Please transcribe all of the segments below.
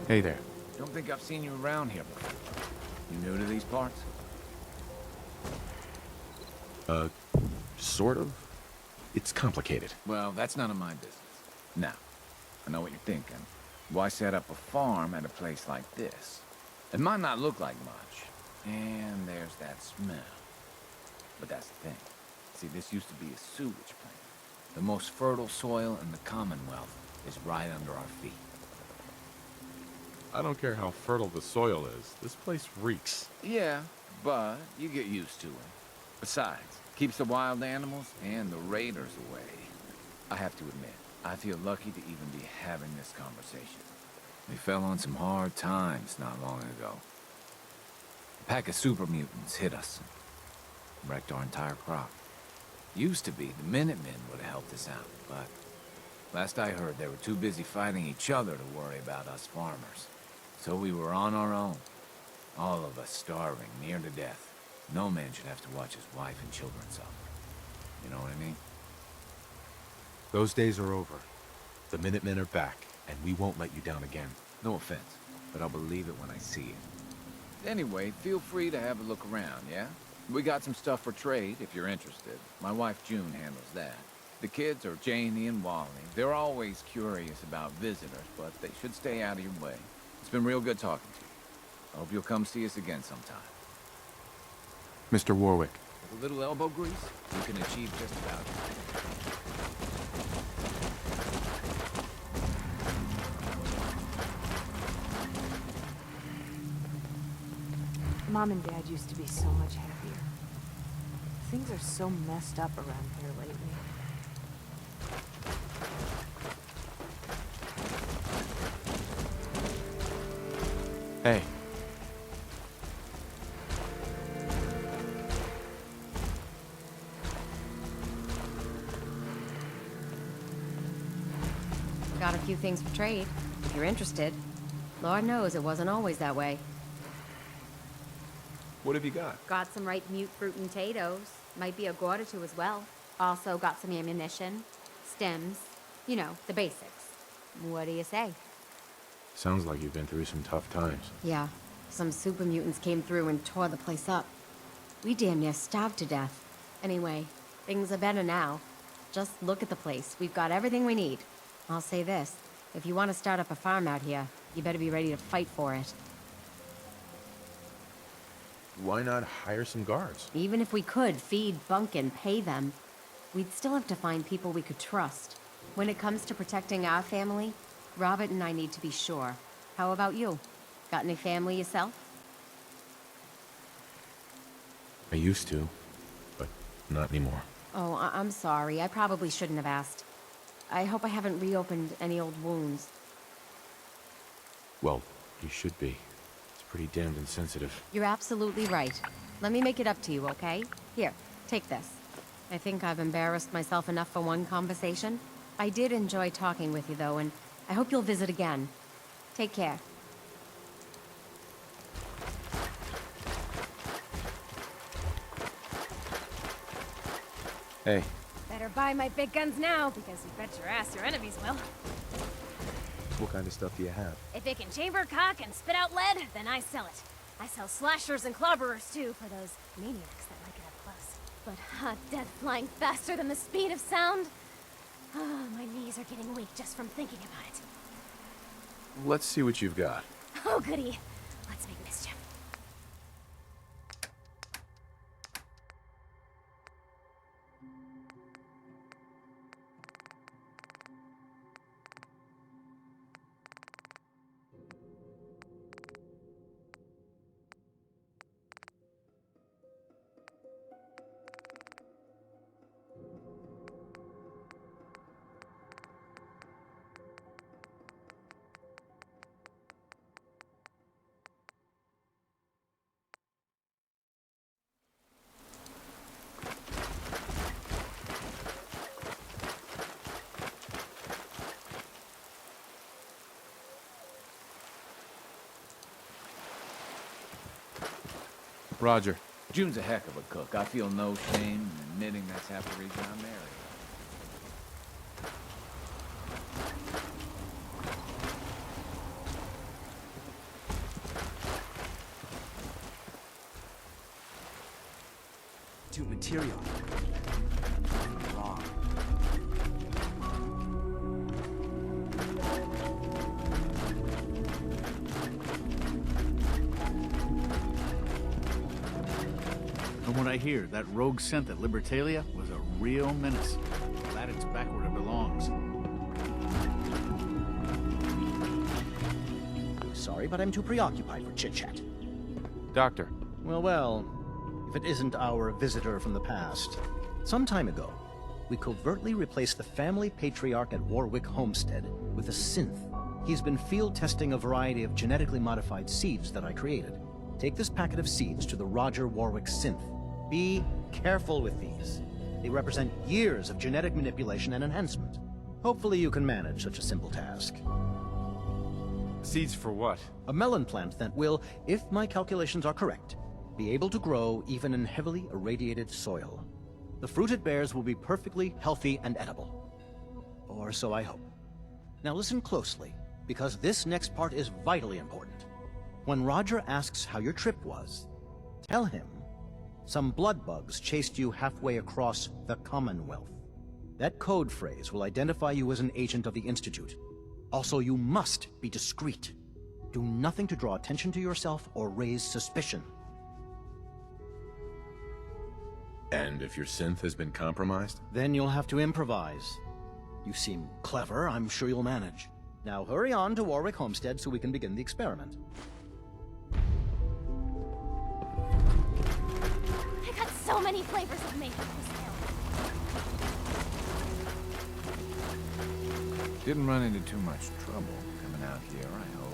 Hey there. Don't think I've seen you around here before. You new to these parts? Sort of. It's complicated. Well, that's none of my business. Now, I know what you're thinking. Why set up a farm at a place like this? It might not look like much. And there's that smell. But that's the thing. See, this used to be a sewage plant. The most fertile soil in the Commonwealth is right under our feet. I don't care how fertile the soil is. This place reeks. Yeah, but you get used to it. Besides, keeps the wild animals and the raiders away. I have to admit, I feel lucky to even be having this conversation. We fell on some hard times not long ago. A pack of super mutants hit us and wrecked our entire crop. Used to be the Minutemen would have helped us out, but last I heard they were too busy fighting each other to worry about us farmers. So we were on our own. All of us starving, near to death. No man should have to watch his wife and children suffer. You know what I mean? Those days are over. The Minutemen are back, and we won't let you down again. No offense, but I'll believe it when I see it. Anyway, feel free to have a look around, yeah? We got some stuff for trade, if you're interested. My wife June handles that. The kids are Janie and Wally. They're always curious about visitors, but they should stay out of your way. It's been real good talking to you. I hope you'll come see us again sometime. Mr. Warwick. With a little elbow grease, you can achieve just about anything. Mom and Dad used to be so much happier. Things are so messed up around here lately. Hey. Got a few things for trade, if you're interested. Lord knows it wasn't always that way. What have you got? Got some ripe mute fruit and potatoes. Might be a gourd or two as well. Also got some ammunition, stems, you know, the basics. What do you say? Sounds like you've been through some tough times. Yeah, some super mutants came through and tore the place up. We damn near starved to death. Anyway, things are better now. Just look at the place. We've got everything we need. I'll say this, if you want to start up a farm out here, you better be ready to fight for it. Why not hire some guards? Even if we could feed, bunk, and pay them, we'd still have to find people we could trust. When it comes to protecting our family, Robert and I need to be sure. How about you? Got any family yourself? I used to, but not anymore. Oh, I'm sorry. I probably shouldn't have asked. I hope I haven't reopened any old wounds. Well, you should be. It's pretty damned insensitive. You're absolutely right. Let me make it up to you, okay? Here, take this. I think I've embarrassed myself enough for one conversation. I did enjoy talking with you, though, and I hope you'll visit again. Take care. Hey. Better buy my big guns now, because you bet your ass your enemies will. What kind of stuff do you have? If it can chamber cock and spit out lead, then I sell it. I sell slashers and clobberers, too, for those maniacs that like it up close. But hot death flying faster than the speed of sound? Oh, my knees are getting weak just from thinking about it. Let's see what you've got. Oh, goody. Let's make mischief. Roger. June's a heck of a cook. I feel no shame in admitting that's half the reason I married her. substitute material. Wrong. From what I hear, that rogue synth at Libertalia was a real menace. Glad it's back where it belongs. Sorry, but I'm too preoccupied for chit-chat. Doctor, Well, if it isn't our visitor from the past. Some time ago, we covertly replaced the family patriarch at Warwick Homestead with a synth. He's been field testing a variety of genetically modified seeds that I created. Take this packet of seeds to the Roger Warwick synth. Be careful with these. They represent years of genetic manipulation and enhancement. Hopefully you can manage such a simple task. seeds for what? A melon plant that will, if my calculations are correct, be able to grow even in heavily irradiated soil. The fruit it bears will be perfectly healthy and edible. Or so I hope. Now listen closely, because this next part is vitally important. When Roger asks how your trip was, tell him some blood bugs chased you halfway across the Commonwealth. That code phrase will identify you as an agent of the Institute. Also, you must be discreet. Do nothing to draw attention to yourself or raise suspicion. And if your synth has been compromised? Then you'll have to improvise. You seem clever. I'm sure you'll manage. Now hurry on to Warwick Homestead so we can begin the experiment. I got so many flavors of maple this now. Didn't run into too much trouble coming out here, I hope.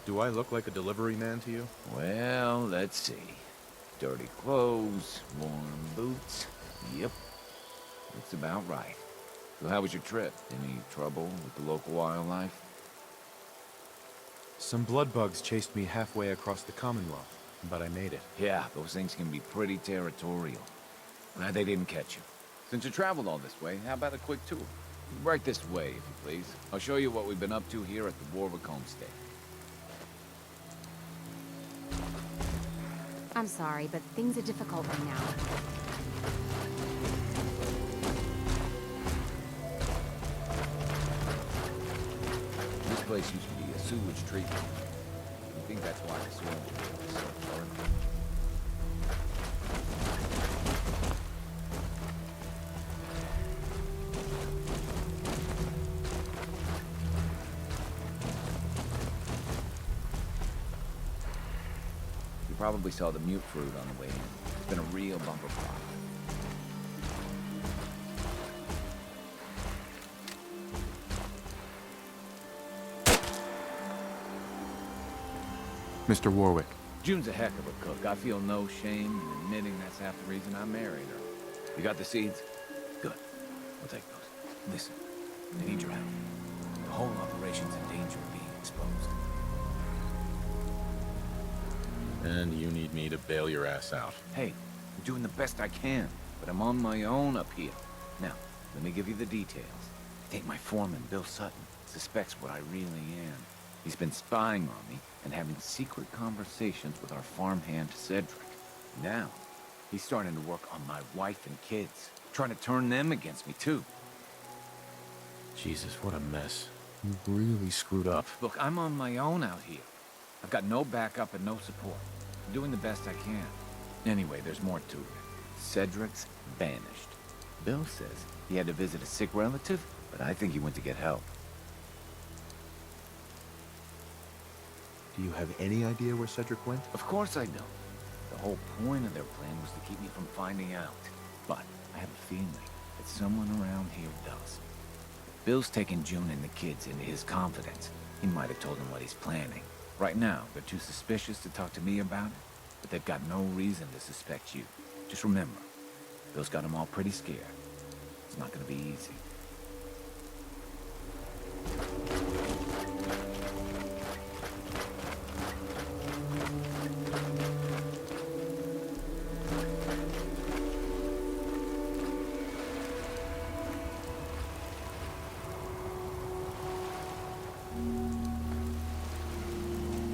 Do I look like a delivery man to you? Well, let's see. Dirty clothes, worn boots. Yep. Looks about right. So how was your trip? Any trouble with the local wildlife? Some blood bugs chased me halfway across the Commonwealth, but I made it. Yeah, those things can be pretty territorial. Glad they didn't catch you. Since you traveled all this way, how about a quick tour? Right this way, if you please. I'll show you what we've been up to here at the Warwick Homestead. I'm sorry, but things are difficult right now. This place used to be a sewage treatment. I think that's why the soil is so fertile. You probably saw the mute fruit on the way in. It's been a real bumper crop. Mr. Warwick. June's a heck of a cook. I feel no shame in admitting that's half the reason I married her. You got the seeds? Good. I'll take those. Listen, I need your help. The whole operation's in danger of being exposed. And you need me to bail your ass out. Hey, I'm doing the best I can, but I'm on my own up here. Now, let me give you the details. I think my foreman, Bill Sutton, suspects what I really am. He's been spying on me and having secret conversations with our farmhand, Cedric. Now, he's starting to work on my wife and kids, trying to turn them against me, too. Jesus, what a mess. You really screwed up. Look, I'm on my own out here. I've got no backup and no support. I'm doing the best I can. Anyway, there's more to it. Cedric's vanished. Bill says he had to visit a sick relative, but I think he went to get help. Do you have any idea where Cedric went? Of course I don't. The whole point of their plan was to keep me from finding out. But I have a feeling that someone around here does. Bill's taken June and the kids into his confidence. He might have told them what he's planning. Right now, they're too suspicious to talk to me about it, but they've got no reason to suspect you. Just remember, Bill's got them all pretty scared. It's not gonna be easy.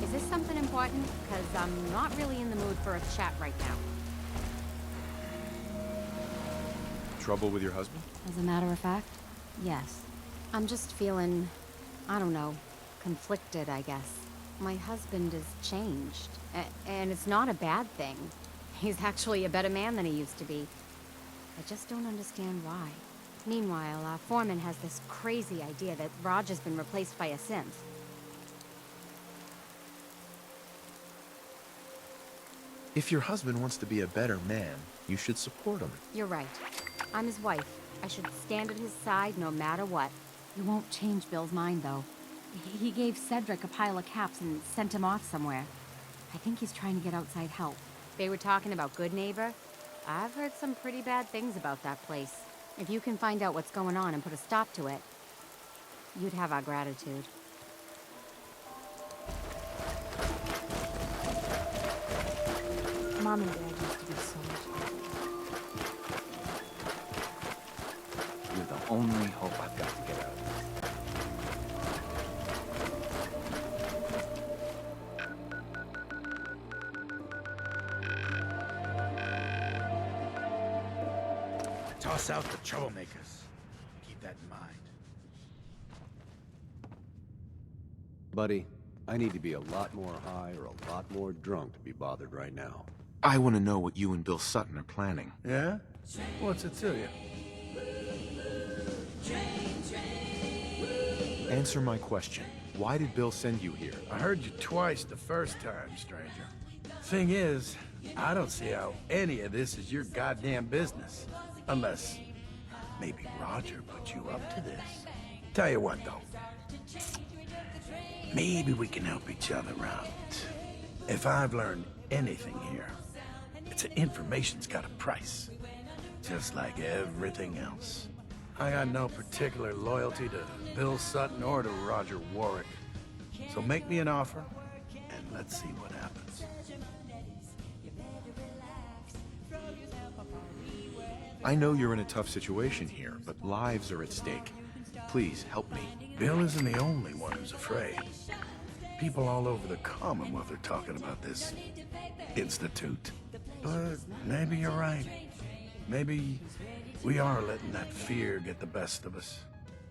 Is this something important? important, because I'm not really in the mood for a chat right now. Trouble with your husband? As a matter of fact, yes. I'm just feeling, I don't know, conflicted, I guess. My husband has changed, and it's not a bad thing. He's actually a better man than he used to be. I just don't understand why. Meanwhile, our foreman has this crazy idea that Roger's been replaced by a synth. If your husband wants to be a better man, you should support him. You're right. I'm his wife. I should stand at his side no matter what. You won't change Bill's mind, though. He gave Cedric a pile of caps and sent him off somewhere. I think he's trying to get outside help. They were talking about Good Neighbor. I've heard some pretty bad things about that place. If you can find out what's going on and put a stop to it, you'd have our gratitude. Mom and Dad used to be so much happier. You're the only hope I've got to get out of this. Toss out the troublemakers. Keep that in mind. Buddy, I need to be a lot more high or a lot more drunk to be bothered right now. I want to know what you and Bill Sutton are planning. Yeah? What's it to you? Answer my question. Why did Bill send you here? I heard you twice the first time, stranger. Thing is, I don't see how any of this is your goddamn business. Unless maybe Roger put you up to this. Tell you what, though. Maybe we can help each other out. If I've learned anything here, it's that information's got a price. Just like everything else. I got no particular loyalty to Bill Sutton or to Roger Warwick. So make me an offer, and let's see what happens. I know you're in a tough situation here, but lives are at stake. Please, help me. Bill isn't the only one who's afraid. People all over the Commonwealth are talking about this institute. But maybe you're right. Maybe we are letting that fear get the best of us.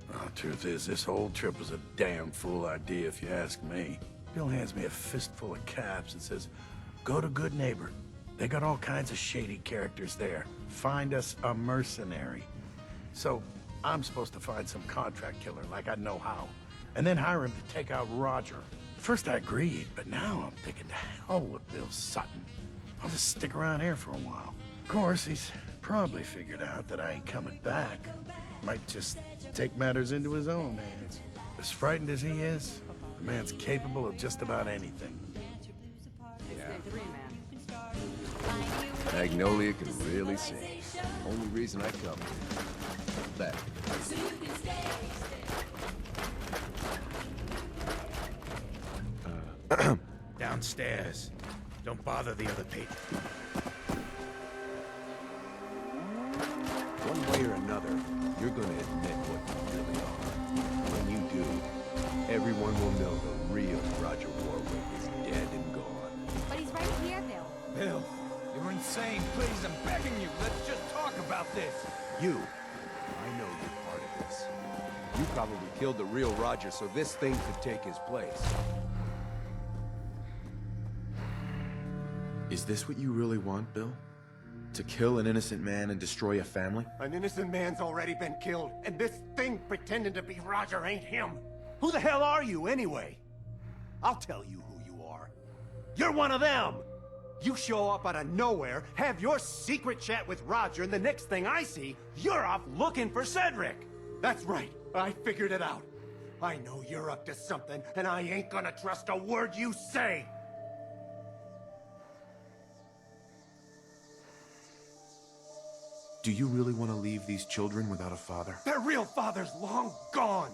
Well, the truth is, this whole trip was a damn fool idea if you ask me. Bill hands me a fistful of caps and says, go to Good Neighbor. They got all kinds of shady characters there. Find us a mercenary. So, I'm supposed to find some contract killer like I know how, and then hire him to take out Roger. First I agreed, but now I'm thinking to hell with Bill Sutton. I'll just stick around here for a while. Of course, he's probably figured out that I ain't coming back. Might just take matters into his own hands. As frightened as he is, the man's capable of just about anything. Magnolia can really sing. Only reason I come here. That. Downstairs. Don't bother the other people. One way or another, you're gonna admit what you really are. When you do, everyone will know the real Roger Warwick is dead and gone. But he's right here, Bill. Bill, you're insane. Please, I'm begging you. Let's just talk about this. You, I know you're part of this. You probably killed the real Roger so this thing could take his place. Is this what you really want, Bill? To kill an innocent man and destroy a family? An innocent man's already been killed, and this thing pretending to be Roger ain't him. Who the hell are you, anyway? I'll tell you who you are. You're one of them! You show up out of nowhere, have your secret chat with Roger, and the next thing I see, you're off looking for Cedric! That's right, I figured it out. I know you're up to something, and I ain't gonna trust a word you say! Do you really want to leave these children without a father? Their real father's long gone!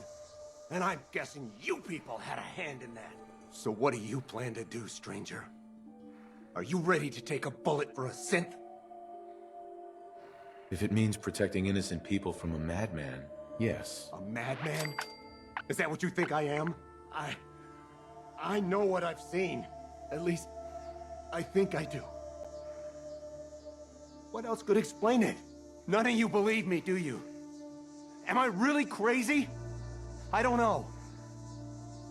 And I'm guessing you people had a hand in that. So what do you plan to do, stranger? Are you ready to take a bullet for a synth? If it means protecting innocent people from a madman, yes. A madman? Is that what you think I am? I know what I've seen. At least, I think I do. What else could explain it? None of you believe me, do you? Am I really crazy? I don't know.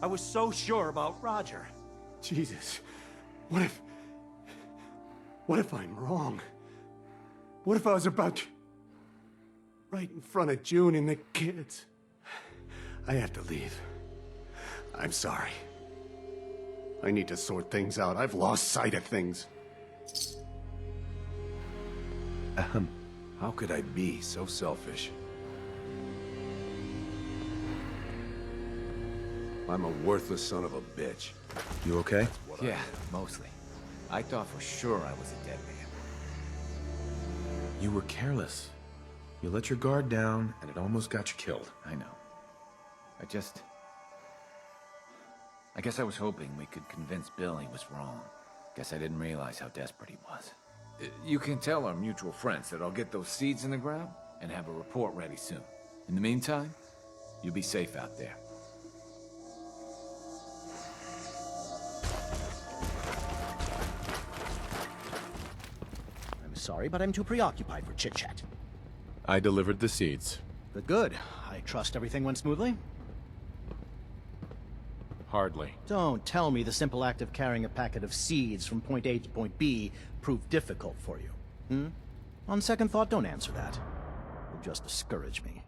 I was so sure about Roger. Jesus, what if I'm wrong? What if I was about to... right in front of June and the kids? I have to leave. I'm sorry. I need to sort things out. I've lost sight of things. How could I be so selfish? I'm a worthless son of a bitch. You okay? Yeah, mostly. I thought for sure I was a dead man. You were careless. You let your guard down, and it almost got you killed. I know. I guess I was hoping we could convince Bill he was wrong. Guess I didn't realize how desperate he was. You can tell our mutual friends that I'll get those seeds in the ground and have a report ready soon. In the meantime, you'll be safe out there. I'm sorry, but I'm too preoccupied for chit-chat. I delivered the seeds. Good, good. I trust everything went smoothly? Hardly. Don't tell me the simple act of carrying a packet of seeds from point A to point B proved difficult for you. On second thought, don't answer that. It'll just discourage me.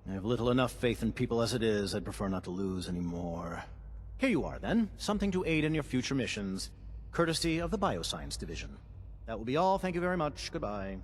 I have little enough faith in people as it is. I'd prefer not to lose any more. Here you are, then. Something to aid in your future missions, courtesy of the Bioscience Division. That will be all. Thank you very much. Goodbye.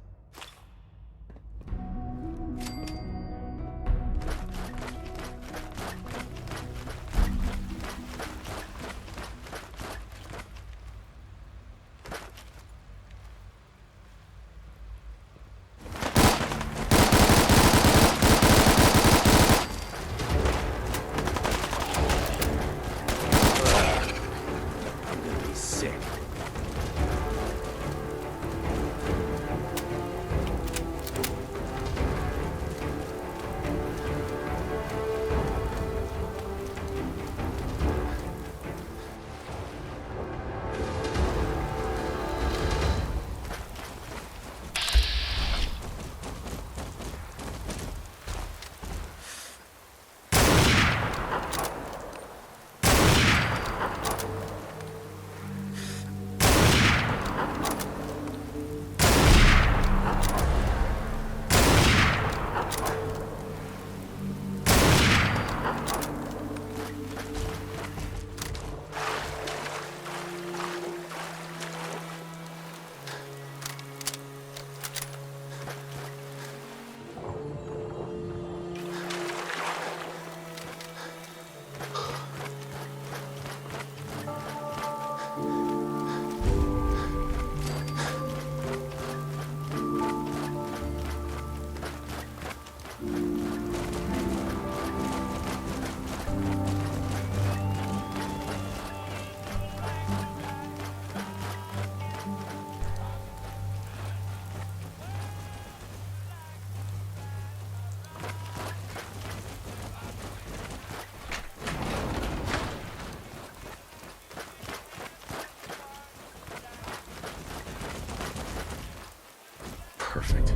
Perfect.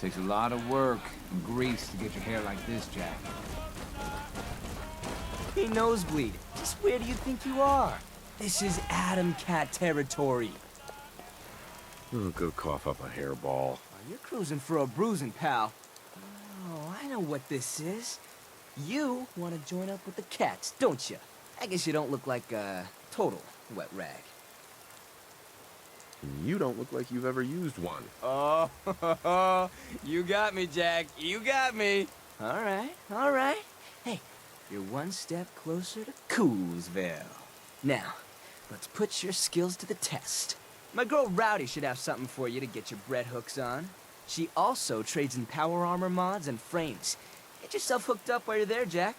Takes a lot of work and grease to get your hair like this, Jack. Hey, Nosebleed, just where do you think you are? This is Atom Cat territory. Go cough up a hairball. Oh, you're cruising for a bruising, pal. Oh, I know what this is. You want to join up with the cats, don't you? I guess you don't look like a total wet rag. You don't look like you've ever used one. Oh, you got me, Jack. You got me. All right, all right. Hey, you're one step closer to Coolsville. Now, let's put your skills to the test. My girl Rowdy should have something for you to get your bread hooks on. She also trades in power armor mods and frames. Get yourself hooked up while you're there, Jack.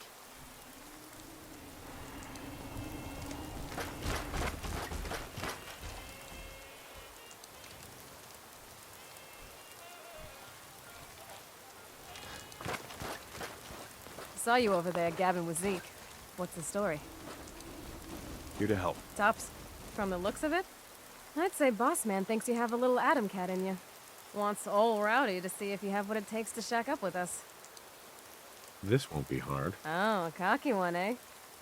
saw you over there gabbing with Zeke. What's the story? Here to help. Tops, from the looks of it, I'd say Boss Man thinks you have a little Atom Cat in you. Wants old Rowdy to see if you have what it takes to shack up with us. This won't be hard. Oh, a cocky one, eh?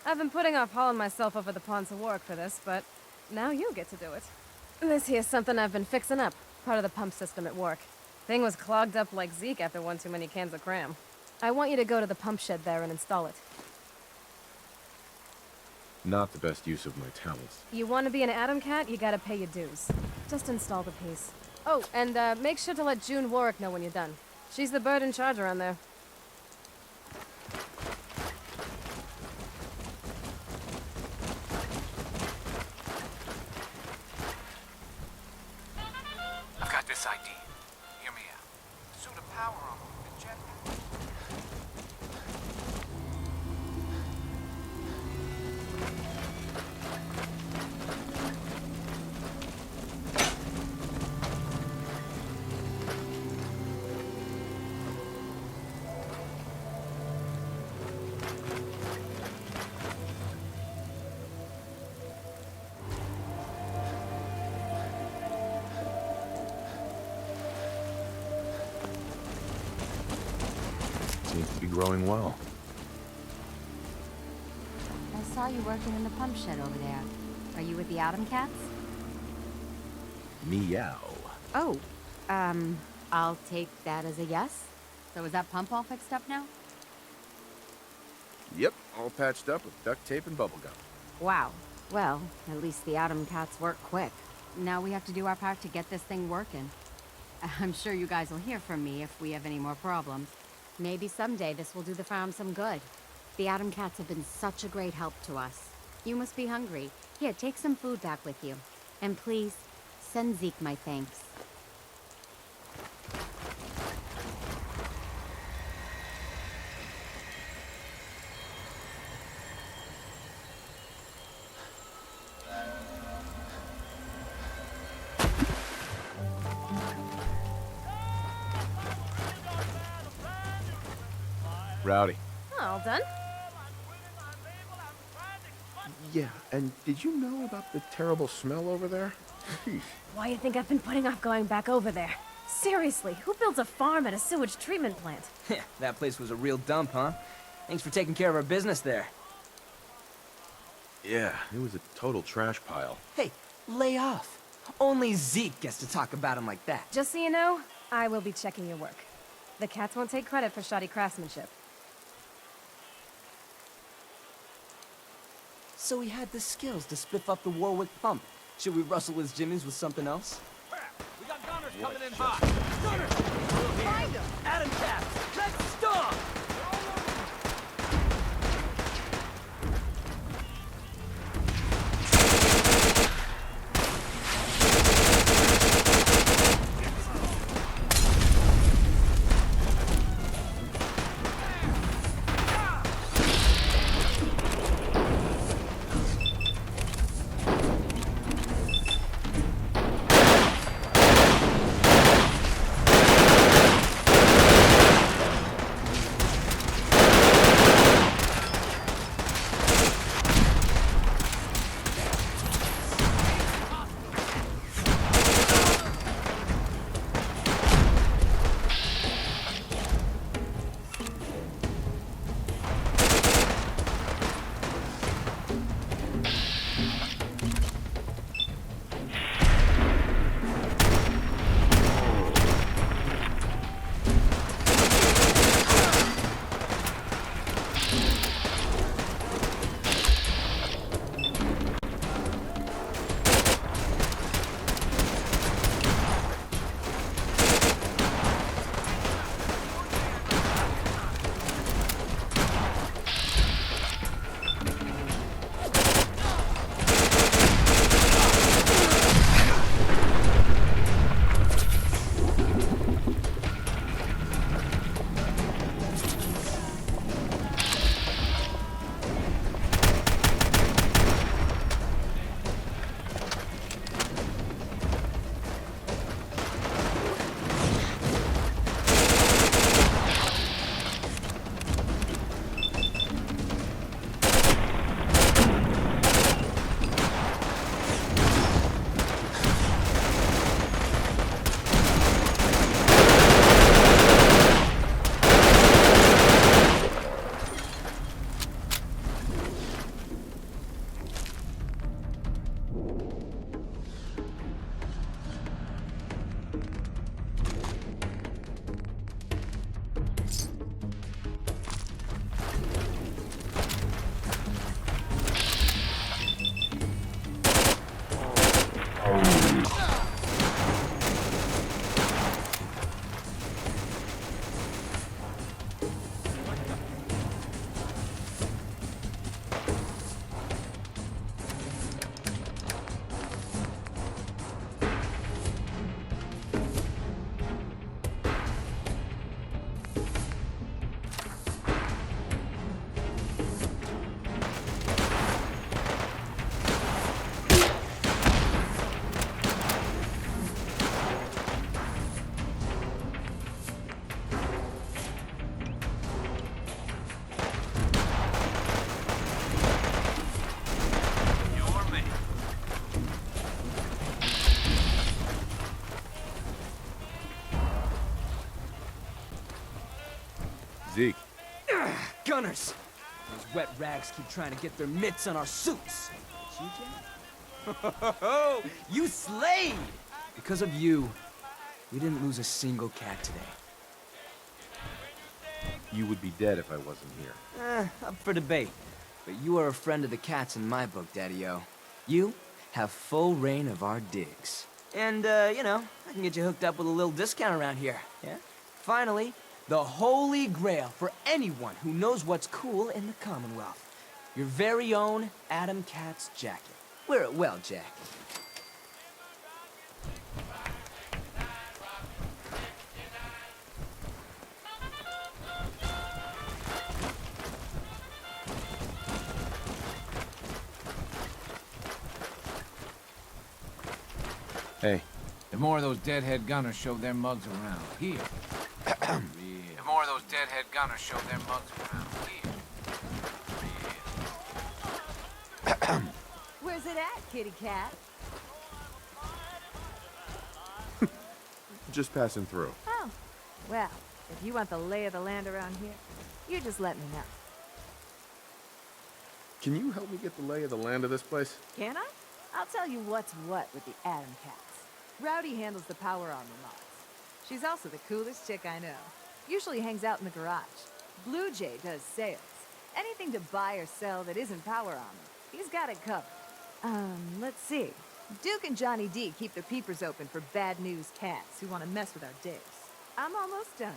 I've been putting off hauling myself over the ponds of Warwick for this, but now you get to do it. This here's something I've been fixing up, part of the pump system at work. Thing was clogged up like Zeke after one too many cans of cram. I want you to go to the pump shed there and install it. Not the best use of my talents. You want to be an Atom Cat, you gotta pay your dues. Just install the piece. Oh, and make sure to let June Warwick know when you're done. She's the bird in charge around there. I've got this ID. Hear me out. Suit of power armor and jetpack. Seems to be growing well. I saw you working in the pump shed over there. Are you with the Atom Cats? Meow. Oh, I'll take that as a yes. So is that pump all fixed up now? Yep, all patched up with duct tape and bubblegum. Wow. Well, at least the Atom Cats work quick. Now we have to do our part to get this thing working. I'm sure you guys will hear from me if we have any more problems. Maybe someday this will do the farm some good. The Atom Cats have been such a great help to us. You must be hungry. Here, take some food back with you. And please, send Zeke my thanks. Rowdy. Oh, all done? Yeah, and did you know about the terrible smell over there? Why do you think I've been putting off going back over there? Seriously, who builds a farm at a sewage treatment plant? That place was a real dump, huh? Thanks for taking care of our business there. Yeah, it was a total trash pile. Hey, lay off. Only Zeke gets to talk about him like that. Just so you know, I will be checking your work. The cats won't take credit for shoddy craftsmanship. So he had the skills to spiff up the Warwick pump. Should we rustle his jimmies with something else? We got gunners coming in hot. Gunners! Find him! Atom Cats! Let's stop! Zeke, Gunners! Those wet rags keep trying to get their mitts on our suits. But you, Jack? You slayed! Because of you, we didn't lose a single cat today. you would be dead if I wasn't here. Up for debate. But you are a friend of the cats in my book, Daddy-O. You have full reign of our digs. And, you know, I can get you hooked up with a little discount around here, yeah? Finally, the holy grail for anyone who knows what's cool in the Commonwealth. Your very own Adam Cat's jacket. Wear it well, Jack. Hey, If more of those deadhead gunners show their mugs around here. If more of those deadhead gunners show their mugs around here. Where's it at, kitty cat? just passing through. Oh, well, if you want the lay of the land around here, you just let me know. Can you help me get the lay of the land of this place? Can I? I'll tell you what's what with the Adam Cats. Rowdy handles the power armor mods. She's also the coolest chick I know. Usually hangs out in the garage. Blue Jay does sales. Anything to buy or sell that isn't power armor, he's got it covered. Let's see. Duke and Johnny D keep their peepers open for bad news cats who want to mess with our digs. I'm almost done.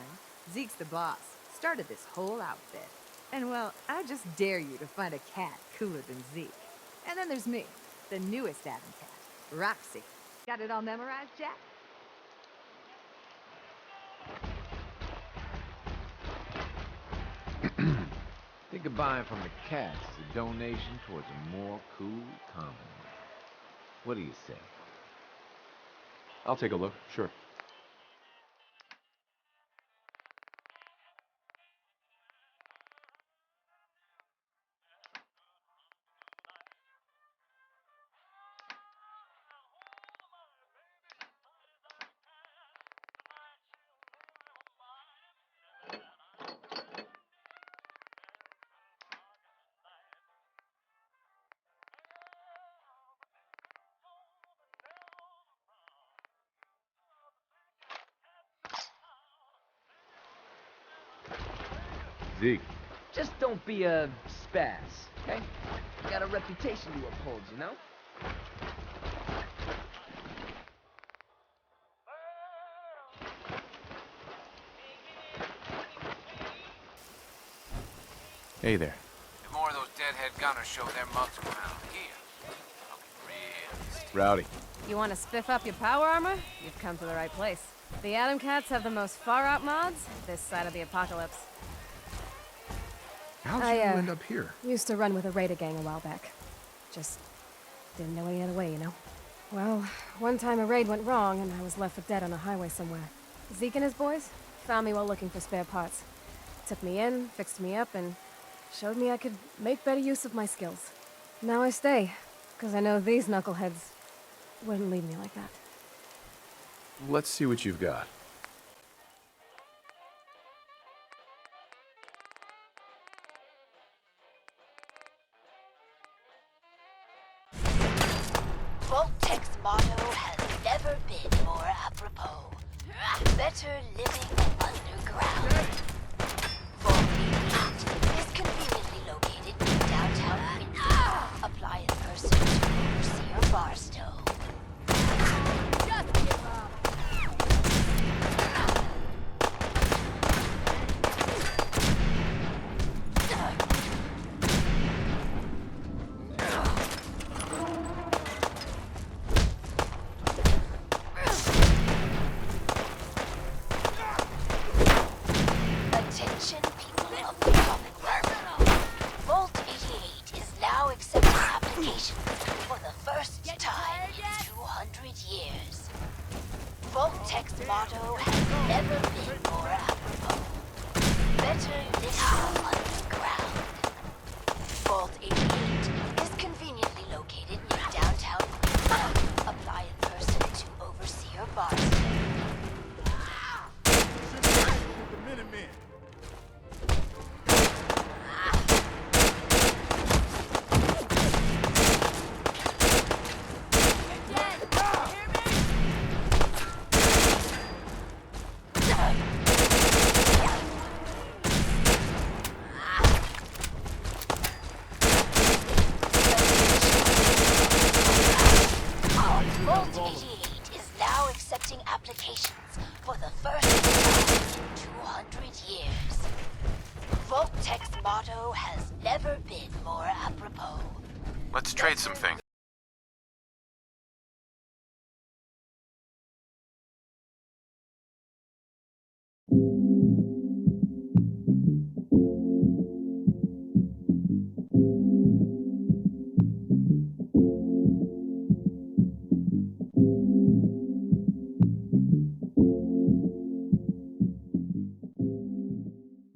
Zeke's the boss. Started this whole outfit. And well, I just dare you to find a cat cooler than Zeke. And then there's me, the newest Adam Cat, Roxy. Got it all memorized, Jack? Think of buying from the cats as a donation towards a more cool Commonwealth. What do you say? I'll take a look, sure. Zeke. Just don't be a spaz, okay? You got a reputation to uphold, you know? Hey there. If more of those deadhead gunners show their mugs around here. Rowdy. You want to spiff up your power armor? You've come to the right place. The Adam Cats have the most far-out mods this side of the apocalypse. How'd you end up here? Used to run with a raider gang a while back. Just didn't know any other way, you know? Well, one time a raid went wrong and I was left for dead on a highway somewhere. Zeke and his boys found me while looking for spare parts. Took me in, fixed me up, and showed me I could make better use of my skills. Now I stay, because I know these knuckleheads wouldn't leave me like that. Let's see what you've got. Vault-Tech's motto has never been more apropos. Better living underground. Vault 88 is conveniently located in downtown Windsor. Apply in person to overseer Barstow. Just give up. Attention, people of the Commonwealth. Vault 88 is now accepting applications for the first time in 200 years. Vault-Tech's motto has never been more apropos. Better living underground. Vault 88 is conveniently located near downtown Windsor. Apply in person to overseer Barstow. The Minutemen. now accepting applications for the first time in 200 years. Vault-Tech's motto has never been more apropos. Let's trade some things.